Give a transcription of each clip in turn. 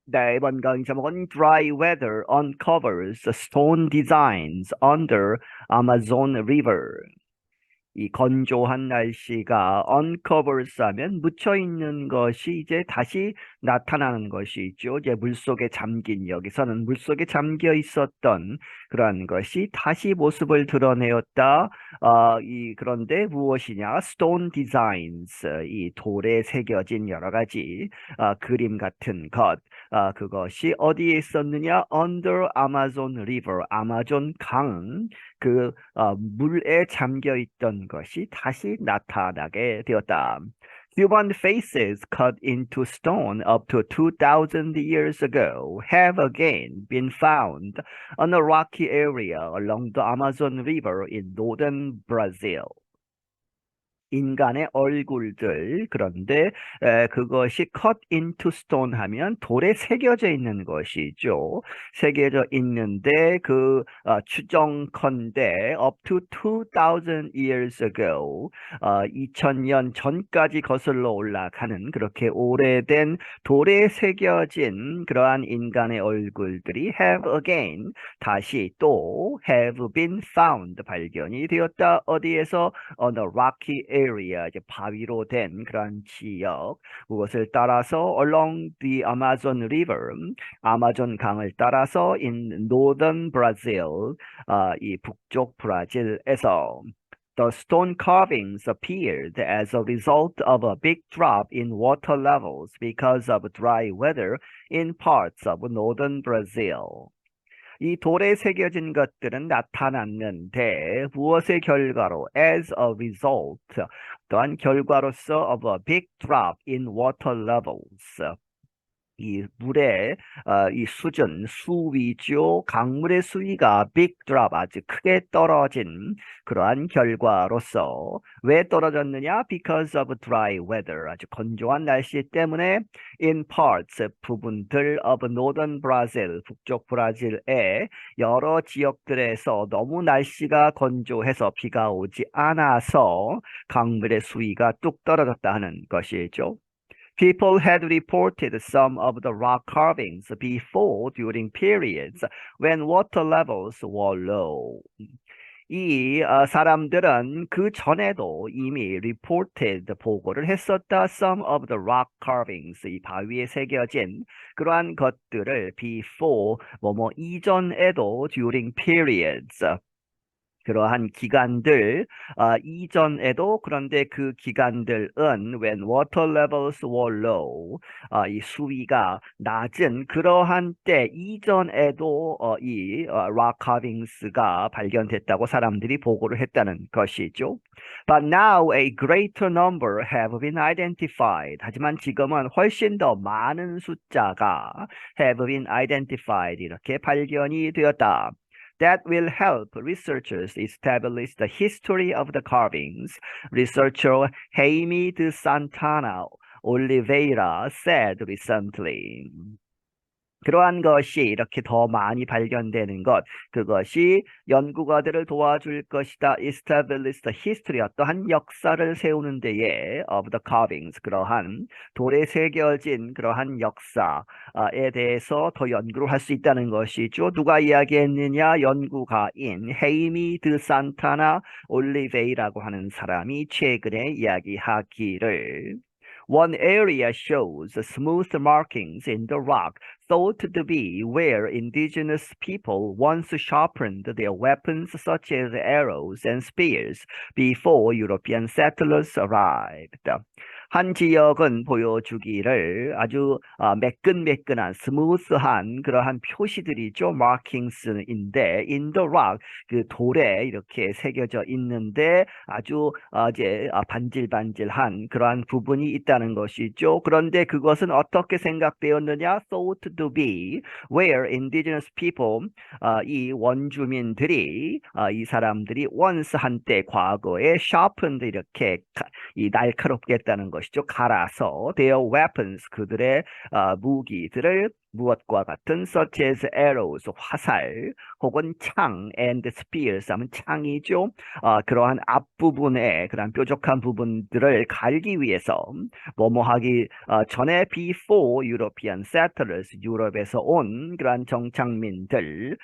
네, 이번 강의 제목은 Dry Weather Uncovers Stone Designs Under Amazon River. 이 건조한 날씨가 uncovers 하면 묻혀 있는 것이 이제 다시 나타나는 것이죠. 이제 물속에 잠긴 여기서는 물속에 잠겨 있었던 그러한 것이 다시 모습을 드러내었다. 그런데 무엇이냐? Stone designs, 이 돌에 새겨진 여러 가지 그림 같은 것. 그것이 어디에 있었느냐? Under Amazon River, 아마존 강. 물에 잠겨 있던 것이 다시 나타나게 되었다. Human faces cut into stone up to 2,000 years ago have again been found on a rocky area along the Amazon River in northern Brazil. 인간의 얼굴들 그런데 그것이 cut into stone 하면 돌에 새겨져 있는 것이죠. 새겨져 있는데 추정컨대 up to 2,000 years ago 2000년 전까지 거슬러 올라가는 그렇게 오래된 돌에 새겨진 그러한 인간의 얼굴들이 have again 다시 또 have been found 발견이 되었다. 어디에서 on a rocky area, 이제 바위로 된 그런 지역, 그것을 따라서 along the Amazon River, 아마존 강을 따라서 in northern Brazil, 이 북쪽 브라질에서 The stone carvings appeared as a result of a big drop in water levels because of dry weather in parts of northern Brazil. 이 돌에 새겨진 것들은 나타났는데 무엇의 결과로 as a result 또한 결과로서 of a big drop in water levels 이 물의 이 수위죠. 강물의 수위가 big drop 아주 크게 떨어진 그러한 결과로서 왜 떨어졌느냐? Because of dry weather 아주 건조한 날씨 때문에 in parts 부분들 of northern Brazil 북쪽 브라질의 여러 지역들에서 너무 날씨가 건조해서 비가 오지 않아서 강물의 수위가 뚝 떨어졌다 하는 것이죠. People had reported some of the rock carvings before during periods when water levels were low. 사람들은 그 전에도 이미 reported 보고를 했었다. Some of the rock carvings 이 바위에 새겨진 그러한 것들을 before 뭐뭐 이전에도 during periods 그러한 기간들 이전에도 그런데 그 기간들은 when water levels were low 이 수위가 낮은 그러한 때 이전에도 rock carvings가 발견됐다고 사람들이 보고를 했다는 것이죠. But now a greater number have been identified. 하지만 지금은 훨씬 더 많은 숫자가 have been identified 이렇게 발견이 되었다. That will help researchers establish the history of the carvings. Researcher Jaime de Santana Oliveira said recently. 그러한 것이 이렇게 더 많이 발견되는 것, 그것이 연구가들을 도와줄 것이다. Establish the history, 어떠한 역사를 세우는 데에 of the carvings, 그러한 돌에 새겨진 그러한 역사에 대해서 더 연구를 할 수 있다는 것이죠. 누가 이야기했느냐? 연구가인 헤이미 드 산타나 올리베이라고 하는 사람이 최근에 이야기하기를 One area shows smooth markings in the rock thought to be where indigenous people once sharpened their weapons such as arrows and spears before European settlers arrived. 한 지역은 보여주기를 아주 매끈매끈한 스무스한 그러한 표시들이죠. markings인데 in the rock 그 돌에 이렇게 새겨져 있는데 아주 이제 반질반질한 그러한 부분이 있다는 것이죠. 그런데 그것은 어떻게 생각되었느냐? thought to be where indigenous people 이 원주민들이 이 사람들이 once 한때 과거에 sharpened 이렇게 이 날카롭게 했다는 것이죠. 갈아서 their weapons 그들의 무기들을 무엇과 같은 such as arrows 화살 혹은 창 and spears 하면 창이죠. 그러한 앞부분에 그러한 뾰족한 부분들을 갈기 위해서 뭐뭐 하기 전에 before European settlers 유럽에서 온 그러한 정착민들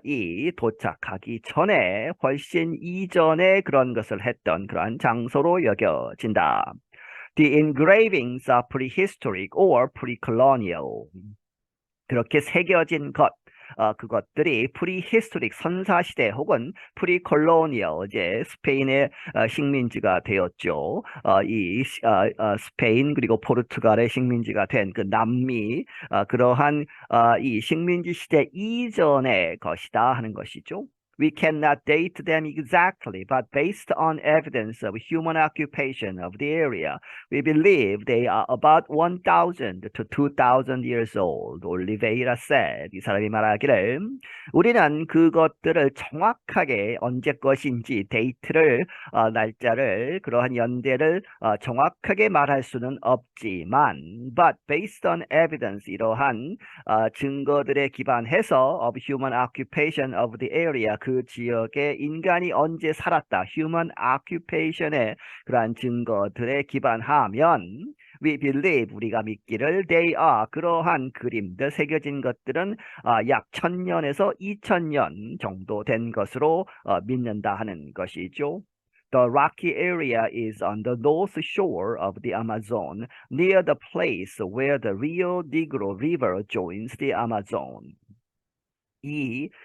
이 도착하기 전에 훨씬 이전에 그런 것을 했던 그러한 장소로 여겨진다. The engravings are prehistoric or pre-colonial. 그렇게 새겨진 것, 그것들이 prehistoric 선사시대 혹은 pre-colonial 이제 스페인의 식민지가 되었죠. 스페인 그리고 포르투갈의 식민지가 된 그 남미 그러한 이 식민지 시대 이전의 것이다 하는 것이죠. We cannot date them exactly, but based on evidence of human occupation of the area, we believe they are about 1,000 to 2,000 years old. 올리베이라 said. 이 사람이 말하기를 우리는 그것들을 정확하게 언제 것인지 데이트를 날짜를 그러한 연대를 정확하게 말할 수는 없지만 but based on evidence 이러한 증거들에 기반해서 of human occupation of the area 그 지역에 인간이 언제 살았다 human occupation의 그러한 증거들에 기반하면 we believe 우리가 믿기를 they are 그러한 그림들 새겨진 것들은 약 1000년에서 2000년 정도 된 것으로 믿는다 하는 것이죠. The rocky area is on the north shore of the Amazon, near the place where the Rio Negro River joins the Amazon.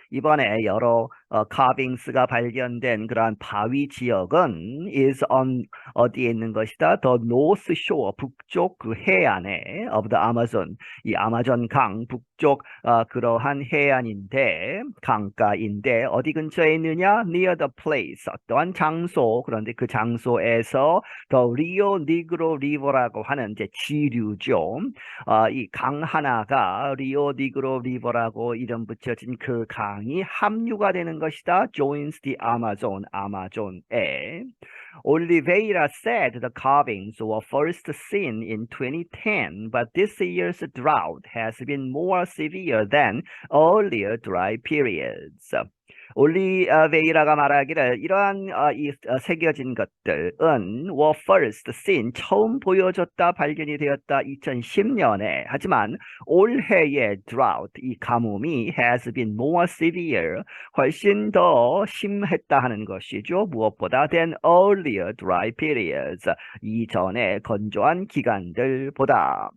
이번에 여러 carvings가 발견된 그러한 바위 지역은 is on 어디에 있는 것이다? The North Shore 북쪽 그 해안에 of the Amazon 이 아마존 강 북쪽 그러한 해안인데 강가인데 어디 근처에 있느냐? Near the place 어떠한 장소 그런데 그 장소에서 The Rio Negro River라고 하는 이제 지류죠. 이 강 하나가 리오 니그로 리버라고 이름 붙여진 그 강이 합류가 되는 것이다. Joins the Amazon, 아마존에. Oliveira said the carvings were first seen in 2010, but this year's drought has been more severe than earlier dry periods. 올리베이라가 말하기를 이러한 새겨진 것들은 were first seen 처음 보여졌다 발견이 되었다 2010년에 하지만 올해의 drought 이 가뭄이 has been more severe 훨씬 더 심했다 하는 것이죠. 무엇보다 than earlier dry periods 이전의 건조한 기간들보다.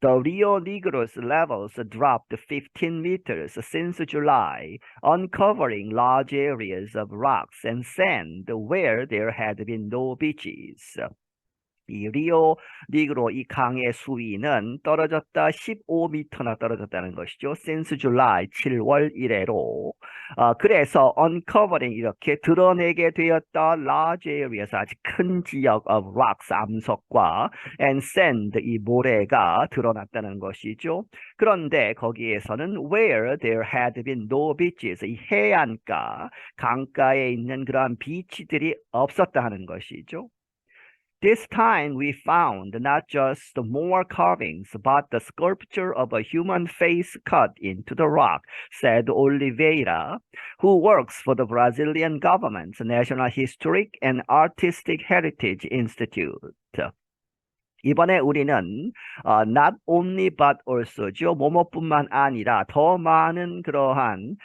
The Rio Negro's levels dropped 15 meters since July, uncovering large areas of rocks and sand where there had been no beaches. 이 리오 니그로 이 강의 수위는 떨어졌다 15m나 떨어졌다는 것이죠. Since July 7월 이래로 그래서 uncovering 이렇게 드러내게 되었다 large areas 아주 큰 지역 of rocks 암석과 and sand 이 모래가 드러났다는 것이죠. 그런데 거기에서는 where there had been no beaches 이 해안가 강가에 있는 그러한 비치들이 없었다 하는 것이죠. This time we found not just more carvings, but the sculpture of a human face cut into the rock, said Oliveira, who works for the Brazilian government's National Historic and Artistic Heritage Institute. 이번에 우리는 not only but also죠. 뭐뭐뿐만 아니라 더 많은 그러한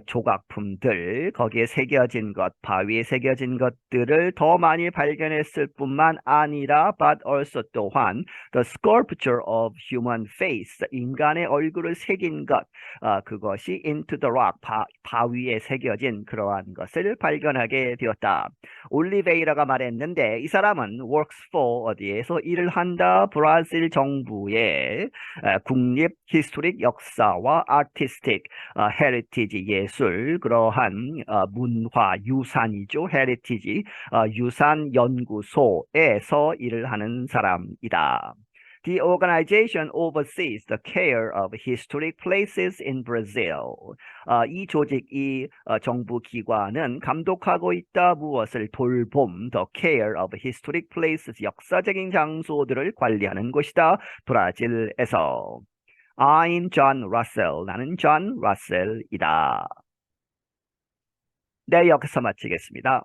조각품들, 거기에 새겨진 것, 바위에 새겨진 것들을 더 많이 발견했을 뿐만 아니라 but also 또한 the sculpture of human face, 인간의 얼굴을 새긴 것, 그것이 into the rock, 바위에 새겨진 그러한 것을 발견하게 되었다. 올리베이라가 말했는데 이 사람은 works for 어디에서 일을 한다. 브라질 정부의 국립 히스토릭 역사와 아티스틱 헤리티지 예술 그러한 문화 유산이죠. 헤리티지 유산 연구소에서 일을 하는 사람이다. The organization oversees the care of historic places in Brazil. 이 조직, 정부 기관은 감독하고 있다. 무엇을 돌봄, the care of historic places, 역사적인 장소들을 관리하는 곳이다. 브라질에서. I'm John Russell. 나는 존 러셀이다. 네, 여기서 마치겠습니다.